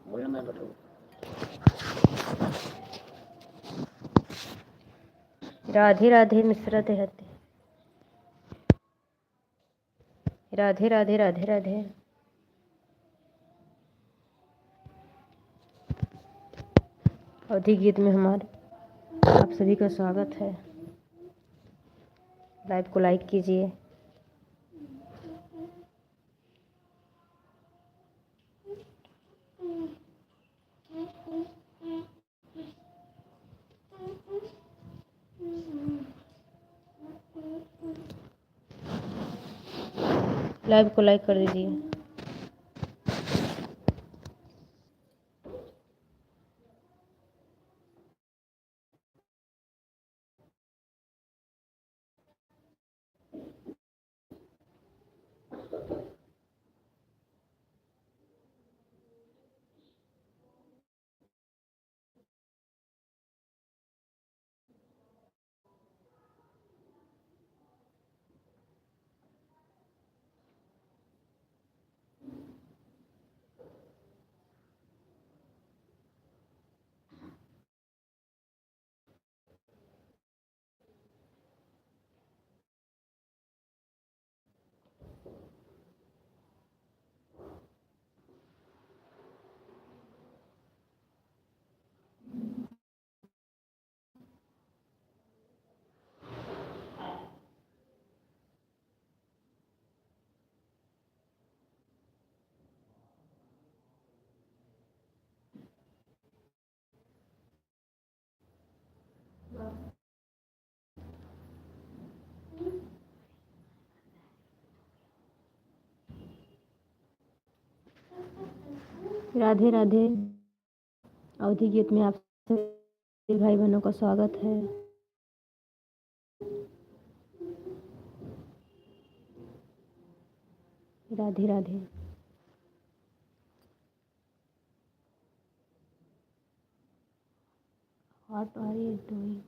बोलो मैं बताऊँ। राधे राधे मिश्रा देहते, राधे राधे राधे राधे। अवधी गीत में हमारे आप सभी का स्वागत है। लाइव को लाइक कीजिए। लाइव को लाइक कर दीजिए। राधे राधे। अवधी गीत में आप सभी भाई बहनों का स्वागत है। Radhe Radhe. What are you doing?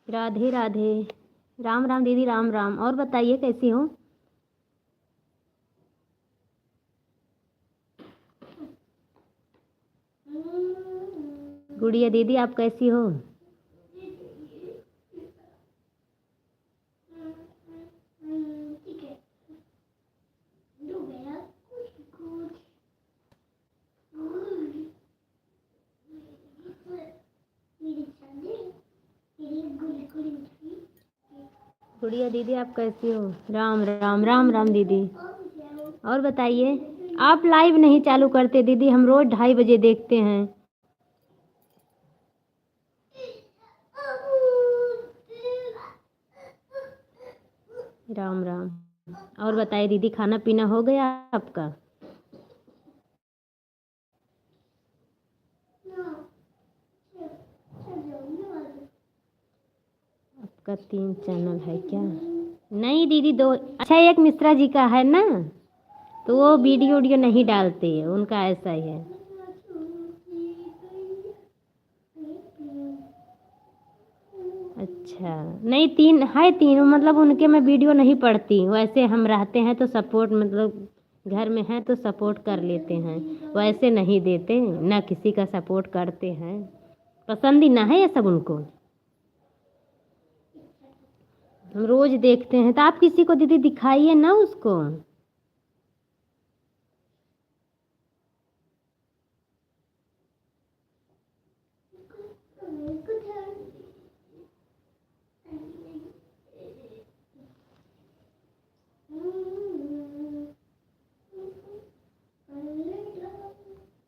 Radhe Radhe. Ram Ram दीदी, राम राम। और बताइए कैसी हो? गुड़िया दीदी आप कैसी हो? गुड़िया दीदी आप कैसी हो? राम राम, राम राम दीदी। और बताइए, आप लाइव नहीं चालू करते दीदी, हम रोज 2:30 बजे देखते हैं। राम राम। और बताइए दीदी, खाना पीना हो गया आपका? आपका 3 चैनल है क्या? नहीं दीदी, 2। अच्छा, एक मिश्रा जी का है ना, तो वो वीडियो वीडियो नहीं डालते, उनका ऐसा ही है। अच्छा, नहीं 3 है, 3 मतलब उनके मैं वीडियो नहीं पढ़ती। वैसे हम रहते हैं तो सपोर्ट, मतलब घर में है तो सपोर्ट कर लेते हैं, वैसे नहीं देते ना, किसी का सपोर्ट करते हैं। पसंद ही ना है ये सब उनको। हम रोज देखते हैं, तो आप किसी को दीदी दिखाइए ना उसको।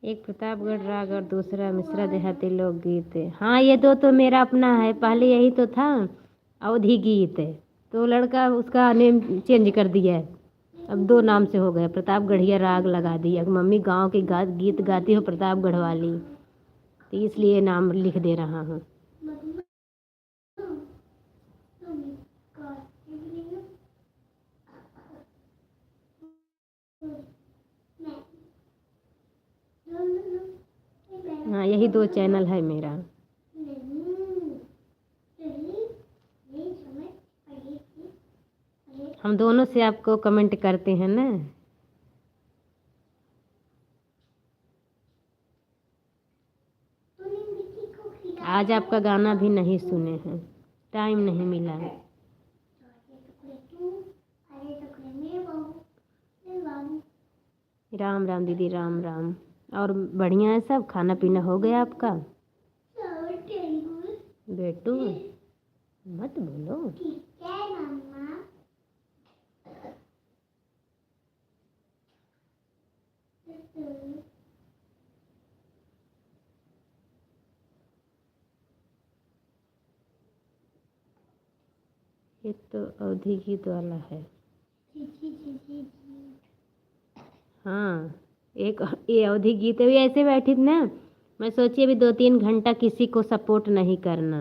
एक प्रतापगढ़ राग और दूसरा मिश्रा देहाती लोकगीत है। हाँ, ये दो तो मेरा अपना है, पहले यही तो था अवधि गीत है, तो लड़का उसका नेम चेंज कर दिया है, अब 2 नाम से हो गया, प्रतापगढ़िया राग लगा दिया। मम्मी गांव के गीत गाती हो प्रतापगढ़ वाली, तो इसलिए नाम लिख दे रहा हूँ। हाँ, यही 2 चैनल है मेरा। हम दोनों से आपको कमेंट करते हैं ना। आज आपका गाना भी नहीं सुने हैं, टाइम नहीं मिला। राम राम दीदी, राम राम। और बढ़िया है सब? खाना पीना हो गया आपका? बेटू मत बोलो। ये तो अवधि गीत वाला है। हाँ, एक ये अवधि गीत है। ऐसे बैठी थी ना, मैं सोची अभी 2-3 घंटा किसी को सपोर्ट नहीं करना।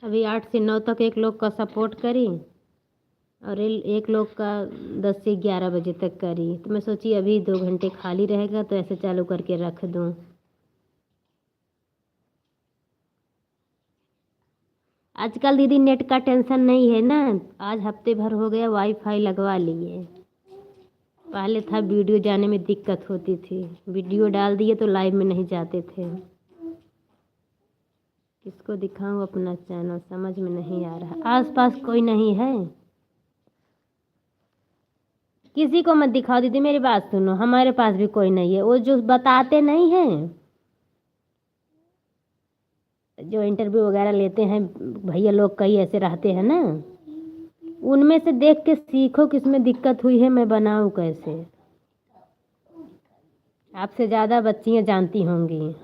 अभी 8 से 9 तक एक लोग का सपोर्ट करी, और एक लोग का 10 से 11 बजे तक करी, तो मैं सोची अभी 2 घंटे खाली रहेगा तो ऐसे चालू करके रख दूँ। आजकल दीदी नेट का टेंशन नहीं है ना, आज हफ्ते भर हो गया वाईफाई लगवा लिए। पहले था वीडियो जाने में दिक्कत होती थी, वीडियो डाल दिए तो लाइव में नहीं जाते थे। किसको दिखाऊं अपना चैनल, समझ में नहीं आ रहा। आसपास कोई नहीं है, किसी को मत दिखाओ दीदी, मेरी बात सुनो, हमारे पास भी कोई नहीं है। वो जो बताते नहीं हैं, जो इंटरव्यू वगैरह लेते हैं भैया लोग, कई ऐसे रहते हैं ना, उनमें से देख के सीखो किसमें दिक्कत हुई है, मैं बनाऊं कैसे। आपसे ज़्यादा बच्चियां जानती होंगी।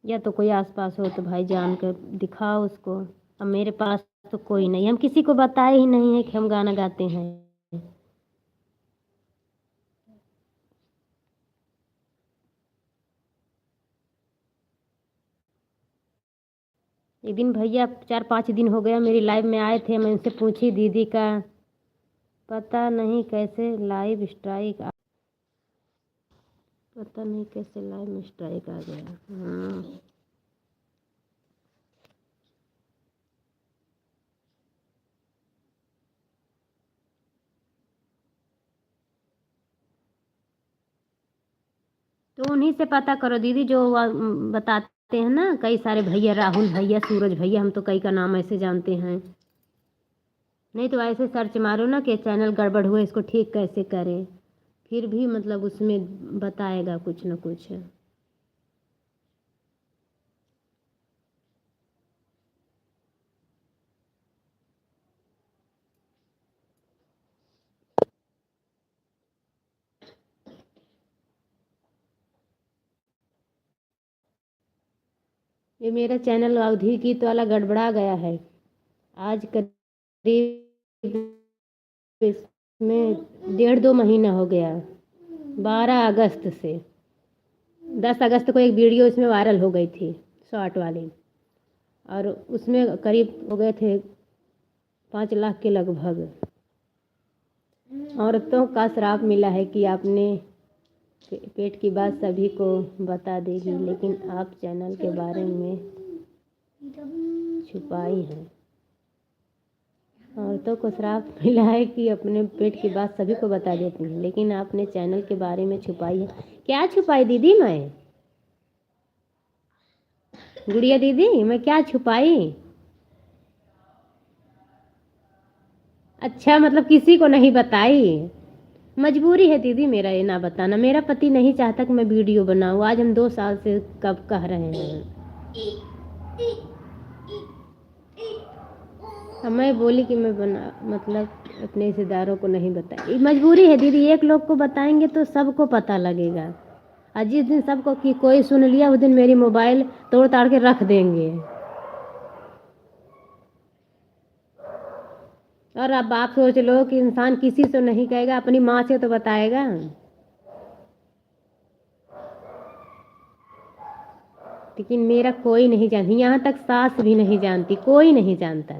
या तो कोई आसपास हो तो भाई जान कर दिखाओ उसको। अब मेरे पास तो कोई नहीं, हम किसी को बताए ही नहीं है कि हम गाना गाते हैं। एक दिन भैया 4-5 दिन हो गया मेरी लाइव में आए थे, मैं उनसे पूछी दीदी का पता नहीं कैसे लाइव स्ट्राइक आ गया। हाँ, तो उन्हीं से पता करो दीदी, जो बताते हैं ना कई सारे भैया, राहुल भैया, सूरज भैया, हम तो कई का नाम ऐसे जानते हैं। नहीं तो ऐसे सर्च मारो ना कि चैनल गड़बड़ हुआ, इसको ठीक कैसे करें, फिर भी मतलब उसमें बताएगा कुछ न कुछ। ये मेरा चैनल अवधि गीत वाला गड़बड़ा गया है। आज करीब इसमें 1.5-2 महीना हो गया। 12 अगस्त से 10 अगस्त को एक वीडियो इसमें वायरल हो गई थी, शॉर्ट वाली, और उसमें करीब हो गए थे 5 लाख के लगभग। औरतों का श्राप मिला है कि आपने पेट की बात सभी को बता देगी, लेकिन आप चैनल के बारे में छुपाई है। औरतों को श्राप मिला है कि अपने पेट की बात सभी को बता देती हैं, लेकिन आपने चैनल के बारे में छुपाई है। क्या छुपाई दीदी मैं? गुड़िया दीदी, मैं क्या छुपाई? अच्छा, मतलब किसी को नहीं बताई? मजबूरी है दीदी मेरा ये ना बताना। मेरा पति नहीं चाहता कि मैं वीडियो बनाऊं। आज हम 2 साल से कब कह रहे हैं। अब मैं बोली कि मैं बना, मतलब अपने रिश्तेदारों को नहीं बताई। मजबूरी है दीदी, एक लोग को बताएंगे तो सबको पता लगेगा। और जिस दिन सबको कि कोई सुन लिया, उस दिन मेरी मोबाइल तोड़ ताड़ के रख देंगे। और अब आप सोच लो कि इंसान किसी से नहीं कहेगा, अपनी माँ से तो बताएगा। लेकिन मेरा कोई नहीं जानती, यहाँ तक सास भी नहीं जानती, कोई नहीं जानता।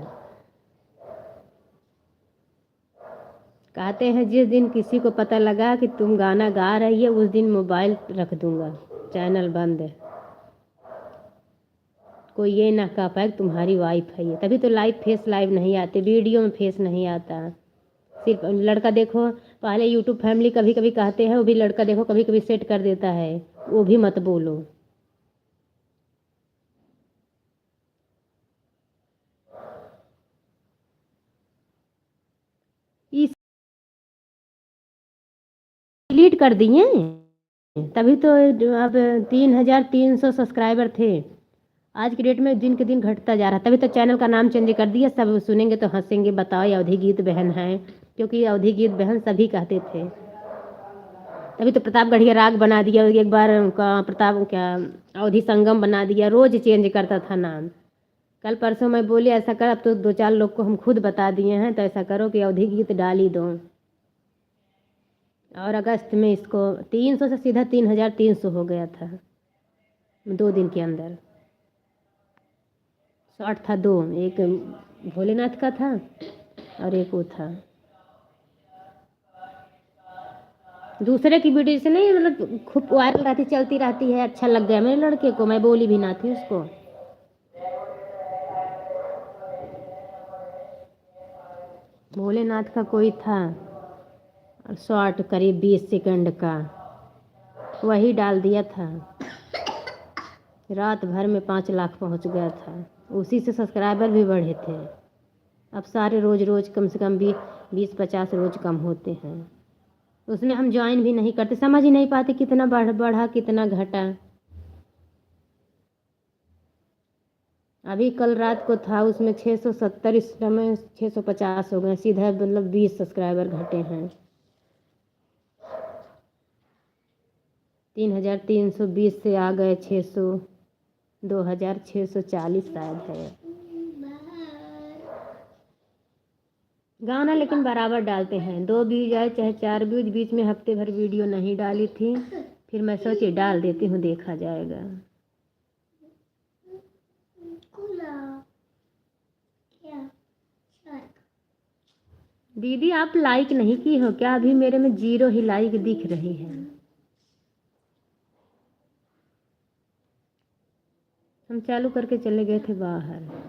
कहते हैं जिस दिन किसी को पता लगा कि तुम गाना गा रही है, उस दिन मोबाइल रख दूंगा, चैनल बंद है। कोई ये ना कह पाए कि तुम्हारी वाइफ है ये। तभी तो लाइव फेस लाइव नहीं आते, वीडियो में फेस नहीं आता। सिर्फ लड़का देखो, पहले यूट्यूब फैमिली कभी कभी कहते हैं, वो भी लड़का देखो कभी कभी सेट कर देता है, वो भी मत बोलो। इस डिलीट कर दिए, तभी तो अब 3,300 सब्सक्राइबर थे। आज की डेट में दिन के दिन घटता जा रहा, तभी तो चैनल का नाम चेंज कर दिया। सब सुनेंगे तो हंसेंगे, बताओ ये अवधि गीत बहन है, क्योंकि अवधि गीत बहन सभी कहते थे। तभी तो प्रतापगढ़िया राग बना दिया, एक बार का प्रताप क्या अवधि संगम बना दिया, रोज चेंज करता था नाम। कल परसों मैं बोली ऐसा कर, अब तो 2-4 लोग को हम खुद बता दिए हैं, तो ऐसा करो कि अवधि गीत डाल ही दो। और अगस्त में इसको 300 से सीधा 3,300 हो गया था 2 दिन के अंदर। शॉर्ट था 2, एक भोलेनाथ का था और एक वो था दूसरे की वीडियो से नहीं, मतलब खूब वायरल रहती, चलती रहती है। अच्छा लग गया मेरे लड़के को, मैं बोली भी ना थी उसको। भोलेनाथ का कोई था, शॉर्ट करीब 20 सेकंड का, वही डाल दिया था। रात भर में 5 लाख पहुंच गया था, उसी से सब्सक्राइबर भी बढ़े थे। अब सारे रोज रोज कम से कम 20-50 रोज कम होते हैं। उसमें हम ज्वाइन भी नहीं करते, समझ ही नहीं पाते कितना बढ़ा कितना घटा। अभी कल रात को था, उसमें 670, इस समय 650 हो गए, सीधा मतलब 20 सब्सक्राइबर घटे हैं। 3,320 से आ गए 600, 2,640 शायद है। गाना लेकिन बराबर डालते हैं, 2 व्यूज आए चाहे 4 व्यूज। बीच में हफ्ते भर वीडियो नहीं डाली थी, फिर मैं सोची डाल देती हूँ, देखा जाएगा। दीदी आप लाइक नहीं की हो क्या? अभी मेरे में 0 ही लाइक दिख रही है। हम चालू करके चले गए थे बाहर।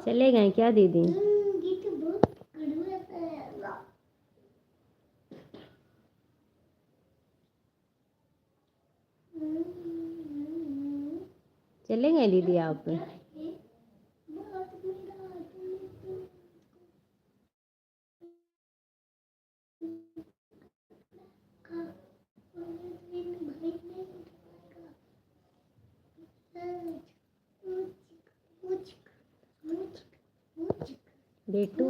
चले गए क्या दीदी? चले गए दीदी आप? बेटू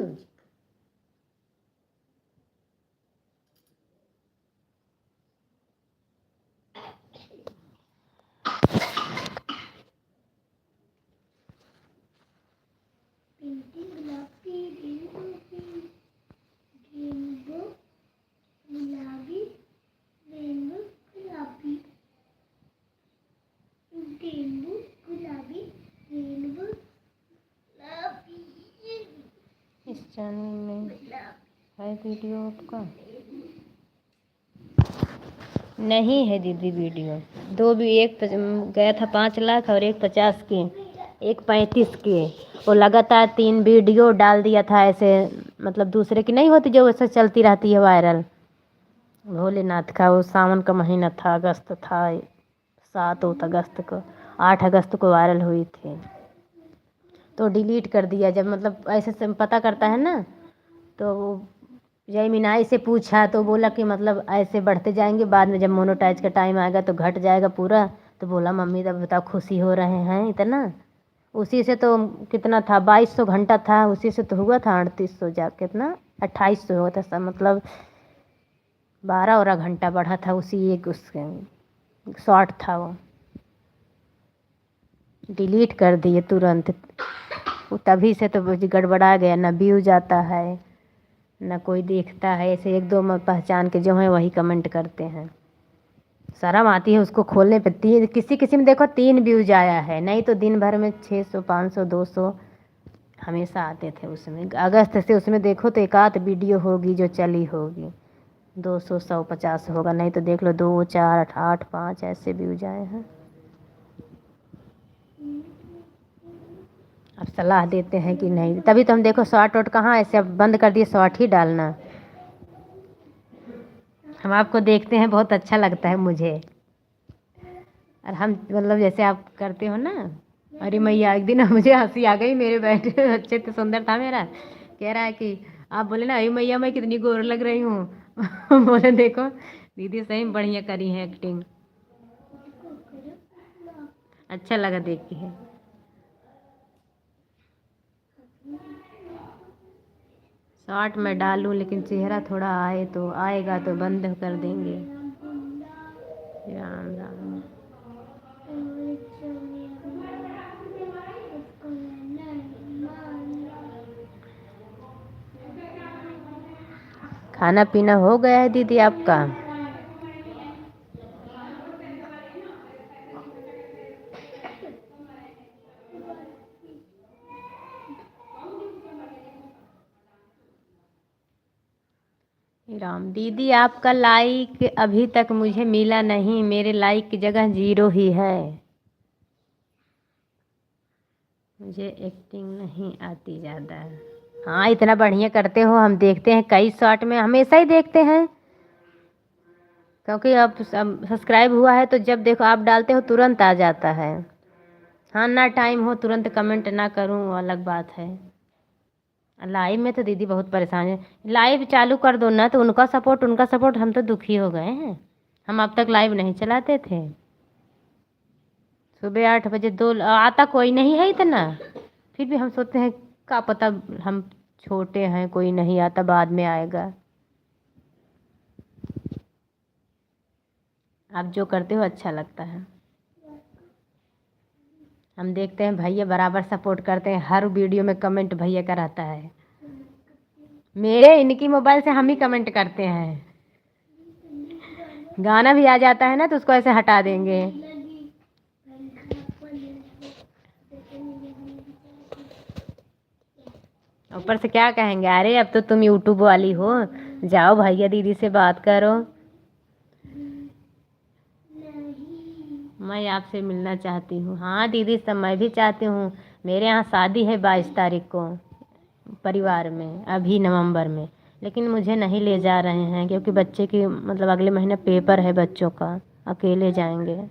इस चैनल में है वीडियो आपका? नहीं है दीदी वीडियो। दो भी, एक गया था 5 लाख और एक 50 के, एक 35 के। वो लगातार 3 वीडियो डाल दिया था ऐसे, मतलब दूसरे की नहीं होती जो ऐसे चलती रहती है वायरल। भोलेनाथ का वो सावन का महीना था, अगस्त था, 7 अगस्त को, 8 अगस्त को वायरल हुई थी। तो डिलीट कर दिया जब, मतलब ऐसे से पता करता है ना, तो जय मीनाई से पूछा तो बोला कि मतलब ऐसे बढ़ते जाएंगे, बाद में जब मोनोटाइज का टाइम आएगा तो घट जाएगा पूरा। तो बोला मम्मी तब बताओ खुशी हो रहे हैं इतना। उसी से तो कितना था, 2200 घंटा था, उसी से तो हुआ था 3800 जा कितना 2800 हुआ था सब, मतलब 12 घंटा बढ़ा था उसी एक उसके शॉर्ट था वो। डिलीट कर दिए तुरंत। वो तभी से तो गड़बड़ा गया, ना व्यू जाता है ना कोई देखता है। ऐसे 1-2 पहचान के जो हैं वही कमेंट करते हैं। शर्म आती है उसको खोलने पे। किसी किसी में देखो 3 व्यूज आया है, नहीं तो दिन भर में 600 500 200 हमेशा आते थे उसमें। अगस्त से उसमें देखो तो 1 आध वीडियो होगी जो चली होगी, 200 150 होगा, नहीं तो देख लो 2 4 8 5 ऐसे व्यूज आए हैं। अब सलाह देते हैं कि नहीं, तभी तो हम देखो शॉर्ट वॉट कहाँ ऐसे अब बंद कर दिए, शॉर्ट ही डालना। हम आपको देखते हैं, बहुत अच्छा लगता है मुझे। और हम मतलब जैसे आप करते हो ना, अरे मैया एक दिन मुझे हंसी आ गई, मेरे बैठे अच्छे तो सुंदर था मेरा, कह रहा है कि आप बोले ना अरे मैया मैं कितनी गोर लग रही हूँ। बोले देखो दीदी सही में बढ़िया करी है एक्टिंग, अच्छा लगा देख के। शॉर्ट में डालूं लेकिन चेहरा थोड़ा आए तो आएगा, तो बंद कर देंगे। राम राम। खाना पीना हो गया है दीदी आपका? राम दीदी आपका लाइक अभी तक मुझे मिला नहीं, मेरे लाइक की जगह 0 ही है। मुझे एक्टिंग नहीं आती ज़्यादा। हाँ इतना बढ़िया करते हो, हम देखते हैं कई शॉर्ट में, हमेशा ही देखते हैं, क्योंकि अब सब्सक्राइब हुआ है तो जब देखो आप डालते हो तुरंत आ जाता है। हाँ ना टाइम हो तुरंत कमेंट ना करूँ वो अलग बात है। लाइव में तो दीदी बहुत परेशान है। लाइव चालू कर दो ना तो उनका सपोर्ट हम तो दुखी हो गए हैं। हम अब तक लाइव नहीं चलाते थे। सुबह 8 बजे दो आता कोई नहीं है इतना, फिर भी हम सोचते हैं क्या पता, हम छोटे हैं कोई नहीं आता बाद में आएगा। आप जो करते हो अच्छा लगता है। हम देखते हैं भैया बराबर सपोर्ट करते हैं, हर वीडियो में कमेंट भैया का रहता है। मेरे इनकी मोबाइल से हम ही कमेंट करते हैं। गाना भी आ जाता है ना तो उसको ऐसे हटा देंगे। ऊपर से क्या कहेंगे, अरे अब तो तुम यूट्यूब वाली हो, जाओ भैया दीदी से बात करो। मैं आपसे मिलना चाहती हूँ। हाँ दीदी, सब मैं भी चाहती हूँ। मेरे यहाँ शादी है 22 तारीख को परिवार में, अभी नवंबर में, लेकिन मुझे नहीं ले जा रहे हैं क्योंकि बच्चे की मतलब अगले महीने पेपर है बच्चों का, अकेले जाएंगे।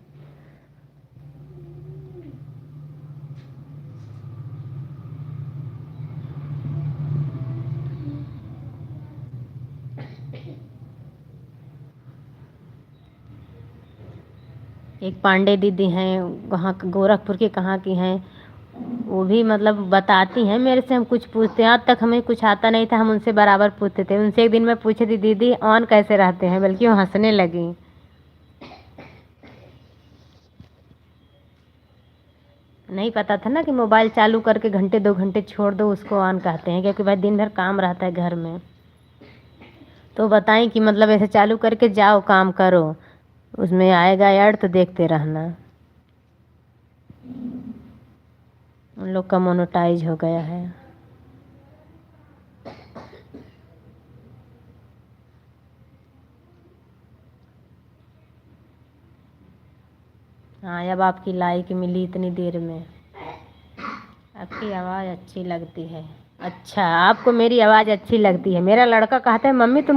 एक पांडे दीदी हैं, वहाँ गोरखपुर की, कहाँ की हैं, वो भी मतलब बताती हैं मेरे से। हम कुछ पूछते हैं, आज तक हमें कुछ आता नहीं था, हम उनसे बराबर पूछते थे। उनसे एक दिन मैं पूछी थी, दीदी ऑन कैसे रहते हैं, बल्कि वो हंसने लगी। नहीं पता था ना कि मोबाइल चालू करके घंटे 2 घंटे छोड़ दो उसको ऑन कहते हैं, क्योंकि भाई दिन भर काम रहता है घर में। तो बताएं कि मतलब ऐसे चालू करके जाओ काम करो, उसमें आएगा ऐड तो देखते रहना। उन लोग का मोनेटाइज हो गया है। हाँ, अब आपकी लाइक मिली इतनी देर में। आपकी आवाज़ अच्छी लगती है। अच्छा, आपको मेरी आवाज़ अच्छी लगती है। मेरा लड़का कहता है मम्मी तुम